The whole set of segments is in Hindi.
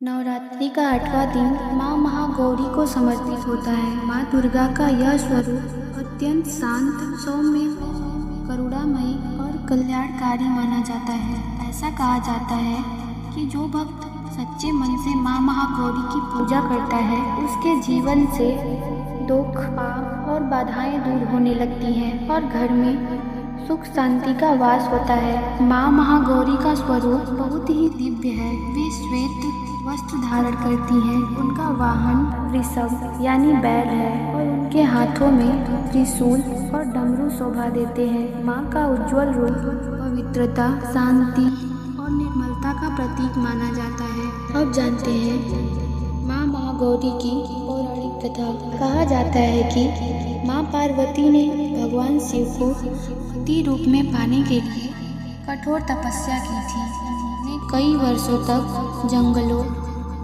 नवरात्रि का 8वां दिन माँ महागौरी को समर्पित होता है। माँ दुर्गा का यह स्वरूप अत्यंत शांत, सौम्य, करुणामयी और कल्याणकारी माना जाता है। ऐसा कहा जाता है कि जो भक्त सच्चे मन से माँ महागौरी की पूजा करता है, उसके जीवन से दुख, पाप और बाधाएं दूर होने लगती हैं और घर में सुख शांति का वास होता है। माँ महागौरी का स्वरूप बहुत ही दिव्य है। वे श्वेत वस्त्र धारण करती हैं। उनका वाहन वृषभ यानी बैल है और उनके हाथों में त्रिशूल और डमरू शोभा देते हैं। माँ का उज्जवल रूप पवित्रता, शांति और निर्मलता का प्रतीक माना जाता है। अब जानते हैं माँ महागौरी की पौराणिक कथा। कहा जाता है कि माँ पार्वती ने भगवान शिव को पति रूप में पाने के लिए कठोर तपस्या की थी। उन्होंने कई वर्षों तक जंगलों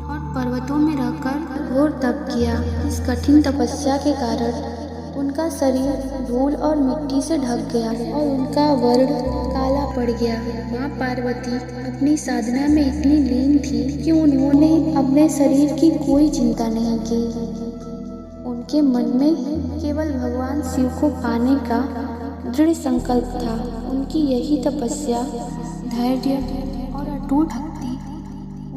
और पर्वतों में रहकर घोर तप किया। इस कठिन तपस्या के कारण उनका शरीर धूल और मिट्टी से ढक गया और उनका वर्ण काला पड़ गया। माँ पार्वती अपनी साधना में इतनी लीन थी कि उन्होंने अपने शरीर की कोई चिंता नहीं की। उनके मन में केवल भगवान शिव को पाने का दृढ़ संकल्प था। उनकी यही तपस्या, धैर्य और अटूट भक्ति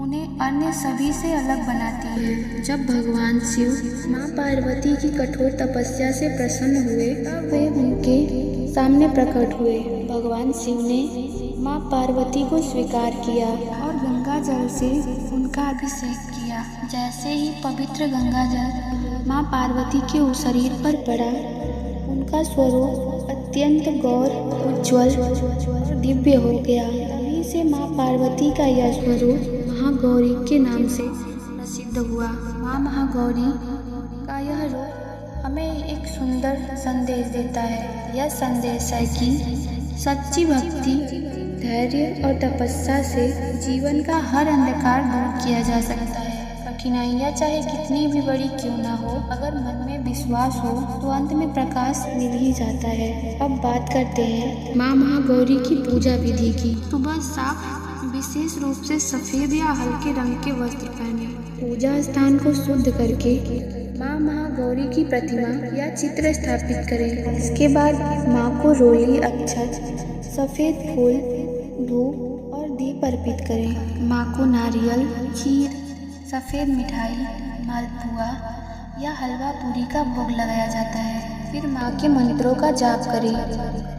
उन्हें अन्य सभी से अलग बनाती है। जब भगवान शिव माँ पार्वती की कठोर तपस्या से प्रसन्न हुए, तब वे उनके सामने प्रकट हुए। भगवान शिव ने माँ पार्वती को स्वीकार किया और गंगा जल से उनका अभिषेक किया। जैसे ही पवित्र गंगा जल माँ पार्वती के शरीर पर पड़ा, उनका स्वरूप अत्यंत गौर, उज्ज्वल और दिव्य हो गया। तभी से माँ पार्वती का यह स्वरूप महागौरी के नाम से प्रसिद्ध हुआ। माँ महागौरी का यह रूप हमें एक सुंदर संदेश देता है। यह संदेश है कि सच्ची भक्ति, धैर्य और तपस्या से जीवन का हर अंधकार दूर किया जा सकता है। कठिनाइयाँ चाहे कितनी भी बड़ी क्यों ना हो, अगर मन में विश्वास हो तो अंत में प्रकाश मिल ही जाता है। अब बात करते हैं माँ महागौरी की पूजा विधि की। सुबह साफ, विशेष रूप से सफ़ेद या हल्के रंग के वस्त्र पहने। पूजा स्थान को शुद्ध करके माँ महागौरी की प्रतिमा या चित्र स्थापित करें। इसके बाद माँ को रोली, अक्षत, सफ़ेद फूल, धूप और दीप अर्पित करें। माँ को नारियल, खीर, सफ़ेद मिठाई, मालपुआ या हलवा पूरी का भोग लगाया जाता है। फिर माँ के मंत्रों का जाप करें,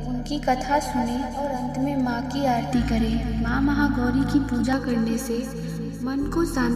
उनकी कथा सुने और अंत में माँ की आरती करें। माँ महागौरी की पूजा करने से मन को शांति